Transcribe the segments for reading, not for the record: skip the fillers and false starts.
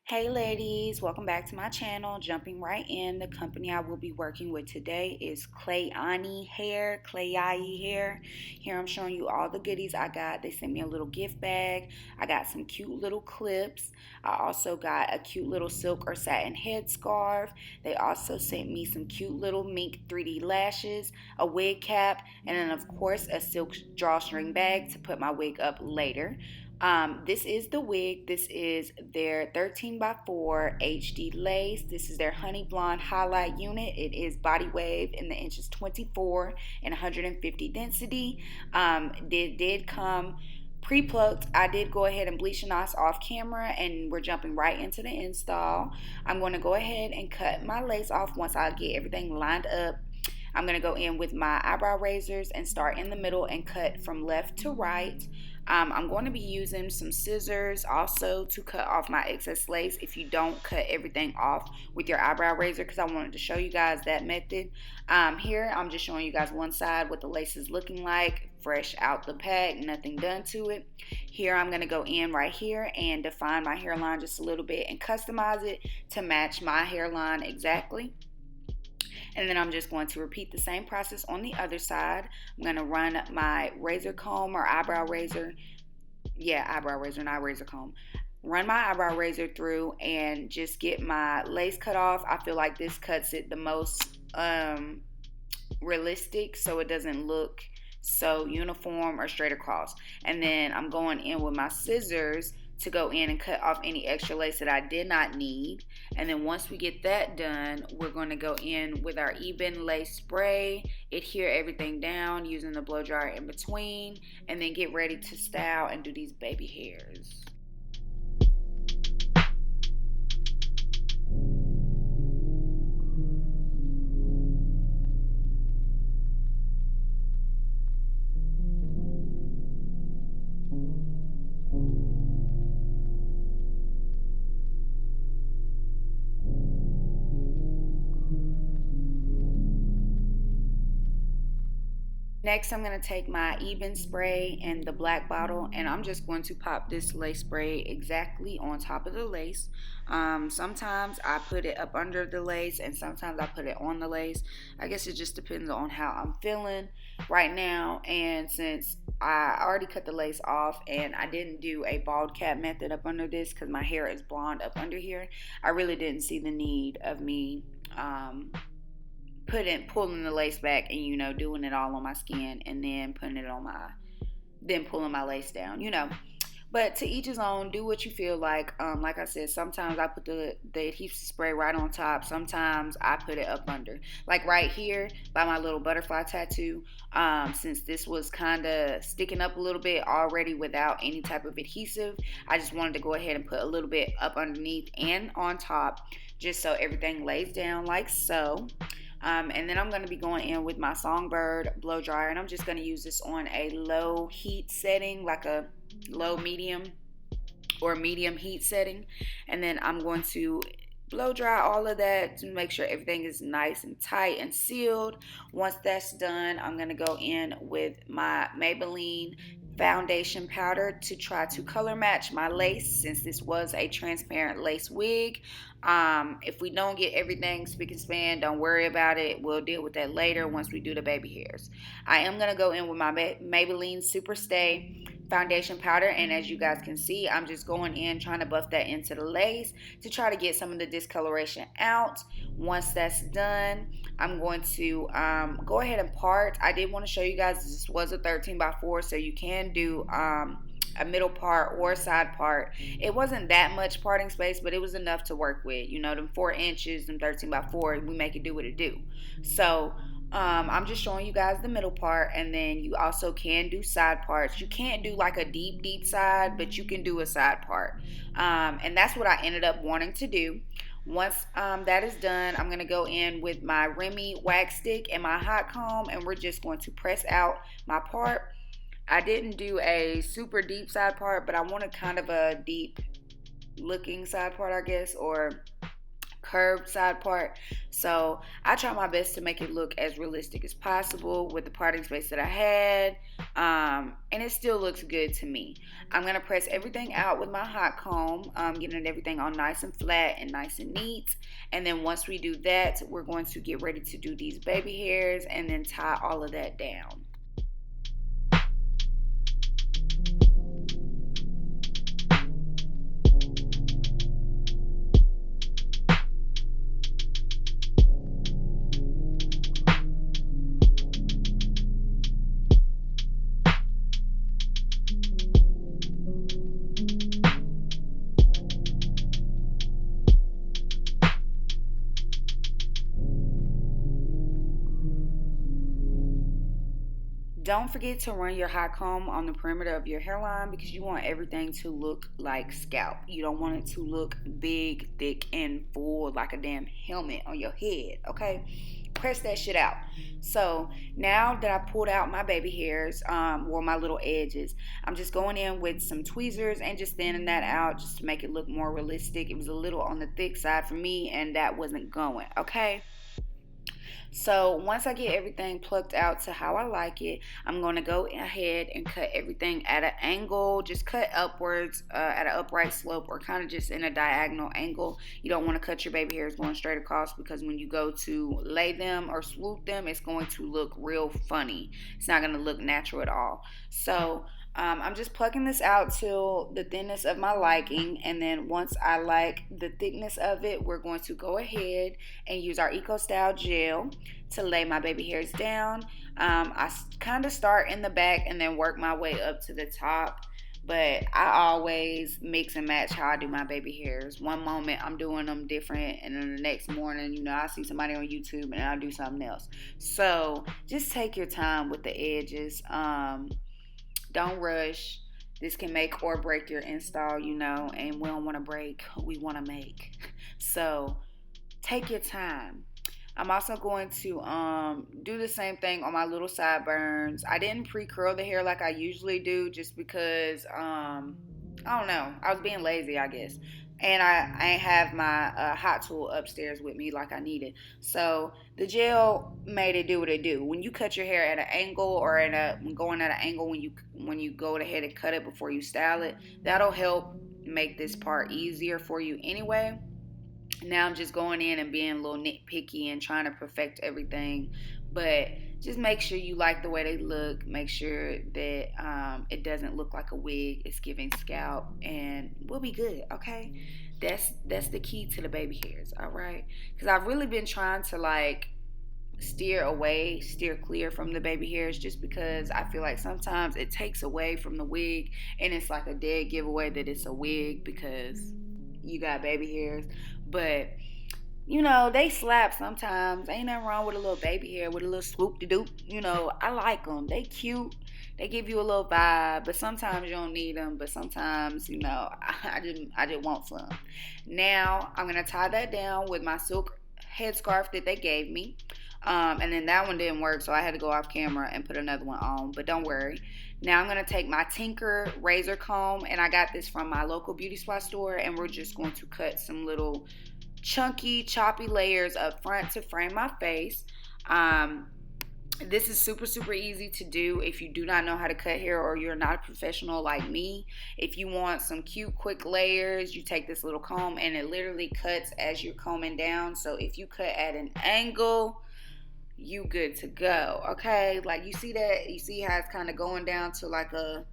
Hey ladies, welcome back to my channel. Jumping right in, the company I will be working with today is Klaiyi hair, Klaiyi hair. Here I'm showing you all the goodies I got. They sent me a little gift bag. I got some cute little clips. I also got a cute little silk or satin headscarf. They also sent me some cute little mink 3D lashes, a wig cap, and then of course a silk drawstring bag to put my wig up later. This is the wig. This is their 13 by 4 HD lace. This is their honey blonde highlight unit. It is body wave in the inches 24 and 150 density. It did come pre-plucked. I did go ahead and bleach and ice off camera, and we're jumping right into the install. I'm going to go ahead and cut my lace off once I get everything lined up. I'm going to go in with my eyebrow razors and start in the middle and cut from left to right. I'm going to be using some scissors also to cut off my excess lace if you don't cut everything off with your eyebrow razor, because I wanted to show you guys that method. Here I'm just showing you guys one side what the lace is looking like fresh out the pack, nothing done to it. Here I'm going to go in right here and define my hairline just a little bit and customize it to match my hairline exactly. And then I'm just going to repeat the same process on the other side. I'm going to run my razor comb or eyebrow razor. Yeah, eyebrow razor, not razor comb. Run my eyebrow razor through and just get my lace cut off. I feel like this cuts it the most realistic, so it doesn't look so uniform or straight across. And then I'm going in with my scissors to go in and cut off any extra lace that I did not need. And then once we get that done, we're going to go in with our even lace spray, adhere everything down using the blow dryer in between, and then get ready to style and do these baby hairs. Next, I'm going to take my even spray and the black bottle, and I'm just going to pop this lace spray exactly on top of the lace. Sometimes I put it up under the lace, and sometimes I put it on the lace. I guess it just depends on how I'm feeling right now. And since I already cut the lace off and I didn't do a bald cap method up under this because my hair is blonde up under here, I really didn't see the need of me pulling the lace back and doing it all on my skin and then putting it on then pulling my lace down. But to each his own. Do what you feel like. Like I said, sometimes I put the adhesive spray right on top. Sometimes I put it up under, like right here by my little butterfly tattoo. Since this was kind of sticking up a little bit already without any type of adhesive, I just wanted to go ahead and put a little bit up underneath and on top, just so everything lays down like so. And then I'm going to be going in with my Songbird blow dryer, and I'm just going to use this on a low heat setting, like a low medium or medium heat setting. And then I'm going to blow dry all of that to make sure everything is nice and tight and sealed. Once that's done, I'm going to go in with my Maybelline foundation powder to try to color match my lace, since this was a transparent lace wig. If we don't get everything spick and span, don't worry about it. We'll deal with that later once we do the baby hairs. I am going to go in with my Maybelline Super Stay foundation powder, and as you guys can see, I'm just going in trying to buff that into the lace to try to get some of the discoloration out. Once that's done, I'm going to go ahead and part. I did want to show you guys this was a 13 by 4, so you can do a middle part or a side part. It wasn't that much parting space, but it was enough to work with. Them 4 inches, them 13 by 4, we make it do what it do. So I'm just showing you guys the middle part, and then you also can do side parts. You can't do like a deep side, but you can do a side part. And that's what I ended up wanting to do. Once that is done, I'm going to go in with my Remy wax stick and my hot comb, and we're just going to press out my part. I didn't do a super deep side part, but I wanted kind of a deep looking side part, I guess, or curved side part. So I try my best to make it look as realistic as possible with the parting space that I had. And it still looks good to me. I'm going to press everything out with my hot comb, getting everything all nice and flat and nice and neat. And then once we do that, we're going to get ready to do these baby hairs and then tie all of that down. Don't forget to run your hot comb on the perimeter of your hairline because you want everything to look like scalp. You don't want it to look big, thick, and full like a damn helmet on your head, okay? Press that shit out. So now that I pulled out my baby hairs, or my little edges, I'm just going in with some tweezers and just thinning that out just to make it look more realistic. It was a little on the thick side for me, and that wasn't going, okay? So once I get everything plucked out to how I like it, I'm going to go ahead and cut everything at an angle. Just cut upwards at an upright slope or kind of just in a diagonal angle. You don't want to cut your baby hairs going straight across because when you go to lay them or swoop them, it's going to look real funny. It's not going to look natural at all. So I'm just plucking this out till the thinness of my liking, and then once I like the thickness of it, we're going to go ahead and use our Eco Style gel to lay my baby hairs down. I kind of start in the back and then work my way up to the top, but I always mix and match how I do my baby hairs. One moment I'm doing them different, and then the next morning, I see somebody on YouTube and I do something else. So just take your time with the edges. Don't rush. This can make or break your install, and we don't want to break, we want to make. So take your time. I'm also going to do the same thing on my little sideburns. I didn't pre-curl the hair like I usually do just because, I don't know, I was being lazy, I guess. And I ain't have my hot tool upstairs with me like I needed. So the gel made it do what it do. When you cut your hair at an angle or going at an angle when you go ahead and cut it before you style it, that'll help make this part easier for you anyway. Now I'm just going in and being a little nitpicky and trying to perfect everything, but just make sure you like the way they look. Make sure that it doesn't look like a wig. It's giving scalp, and we'll be good. Okay, that's the key to the baby hairs. All right, because I've really been trying to steer clear from the baby hairs, just because I feel like sometimes it takes away from the wig, and it's like a dead giveaway that it's a wig because you got baby hairs. But they slap sometimes. Ain't nothing wrong with a little baby hair with a little swoop de doop. I like them. They cute. They give you a little vibe. But sometimes you don't need them. But sometimes, I just want some. Now I'm gonna tie that down with my silk headscarf that they gave me. And then that one didn't work, so I had to go off camera and put another one on. But don't worry. Now I'm going to take my Tinker razor comb, and I got this from my local beauty supply store, and we're just going to cut some little chunky, choppy layers up front to frame my face. This is super, super easy to do if you do not know how to cut hair or you're not a professional like me. If you want some cute, quick layers, you take this little comb, and it literally cuts as you're combing down. So if you cut at an angle, you good to go. Okay, like you see how it's kind of going down to like a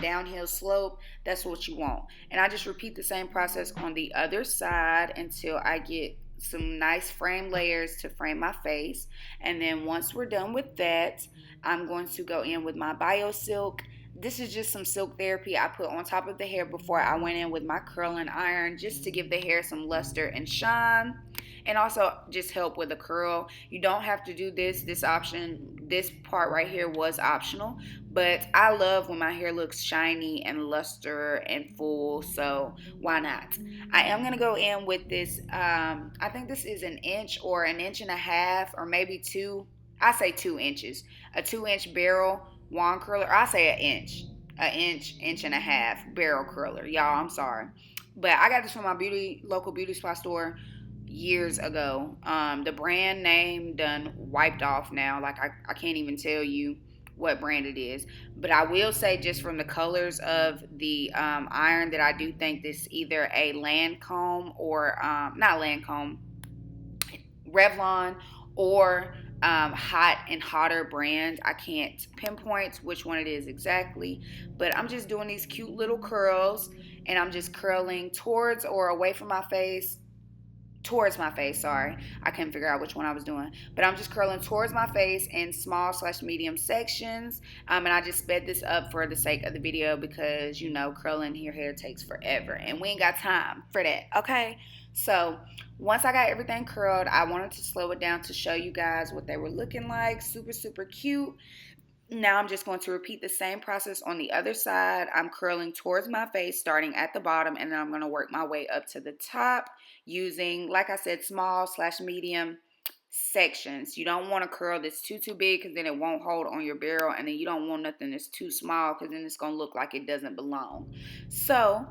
downhill slope. That's what you want. And I just repeat the same process on the other side until I get some nice frame layers to frame my face. And then once we're done with that, I'm going to go in with my Bio Silk. This is just some silk therapy I put on top of the hair before I went in with my curling iron, just to give the hair some luster and shine, and also just help with a curl. You don't have to do this. This part right here was optional, but I love when my hair looks shiny and luster and full, so why not? I am going to go in with this, I think this is an inch or an inch and a half, or maybe two. I say 2 inches. A 2-inch barrel wand curler. I say an inch and a half barrel curler. Y'all, I'm sorry. But I got this from my local beauty supply store. years ago. The brand name done wiped off now. Like I can't even tell you what brand it is. But I will say, just from the colors of the iron, that I do think this either a Lancome or not Lancome, Revlon, or Hot and Hotter brand. I can't pinpoint which one it is exactly, but I'm just doing these cute little curls, and I'm just curling towards or away from my face, towards my face, sorry. I couldn't figure out which one I was doing. But I'm just curling towards my face in small/medium sections. And I just sped this up for the sake of the video because, you know, curling your hair takes forever. And we ain't got time for that, okay? So once I got everything curled, I wanted to slow it down to show you guys what they were looking like. Super, super cute. Now I'm just going to repeat the same process on the other side. I'm curling towards my face, starting at the bottom, and then I'm going to work my way up to the top using, like I said, small/medium sections. You don't want to curl this too big because then it won't hold on your barrel, and then you don't want nothing that's too small because then it's going to look like it doesn't belong. So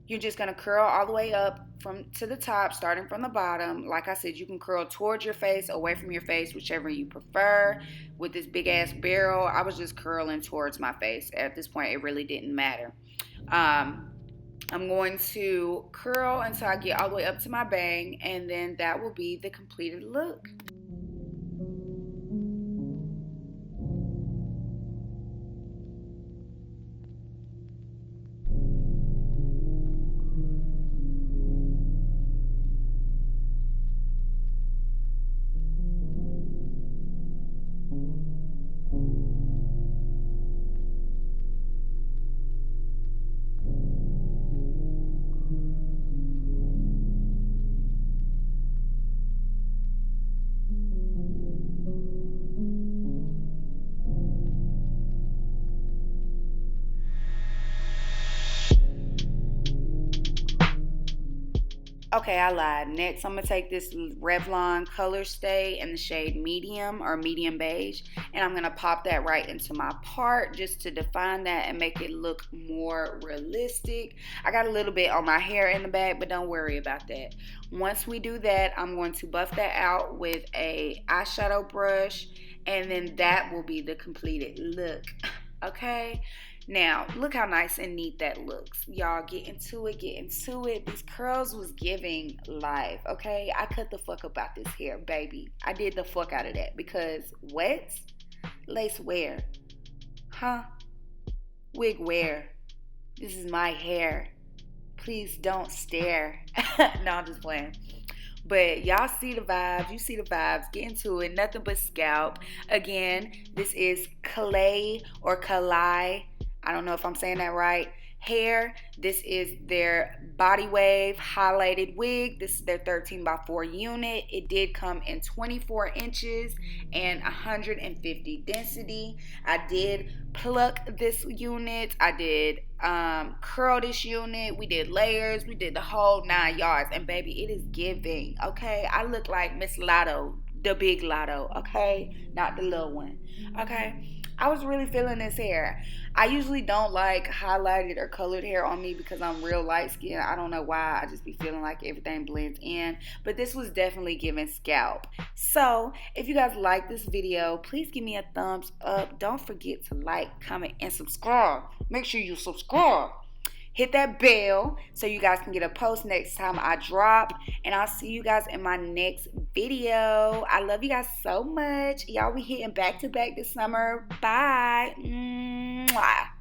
you're just going to curl all the way up to the top, starting from the bottom. Like I said, you can curl towards your face, away from your face, whichever you prefer. With this big ass barrel, I was just curling towards my face. At this point, it really didn't matter. I'm going to curl until I get all the way up to my bang, and then that will be the completed look. Okay, I lied. Next, I'm going to take this Revlon Color Stay in the shade medium or medium beige, and I'm going to pop that right into my part just to define that and make it look more realistic. I got a little bit on my hair in the back, but don't worry about that. Once we do that, I'm going to buff that out with a eyeshadow brush, and then that will be the completed look. Okay? Now, look how nice and neat that looks. Y'all, get into it, get into it. These curls was giving life, okay? I cut the fuck up out this hair, baby. I did the fuck out of that because what? Lace wear. Huh? Wig wear. This is my hair. Please don't stare. No, I'm just playing. But y'all see the vibes. You see the vibes. Get into it. Nothing but scalp. Again, this is Klaiyi or Klaiyi. I don't know if I'm saying that right. Hair. This is their body wave highlighted wig. This is their 13x4 unit. It did come in 24 inches and 150 density. I did pluck this unit. I did curl this unit. We did layers. We did the whole 9 yards. And baby, it is giving. Okay, I look like Miss Lotto, the big Lotto. Okay, not the little one. Okay. I was really feeling this hair. I usually don't like highlighted or colored hair on me because I'm real light skinned. I don't know why. I just be feeling like everything blends in. But this was definitely giving scalp. So if you guys like this video, please give me a thumbs up. Don't forget to like, comment, and subscribe. Make sure you subscribe. Hit that bell so you guys can get a post next time I drop. And I'll see you guys in my next video. I love you guys so much. Y'all be hitting back to back this summer. Bye. Mwah.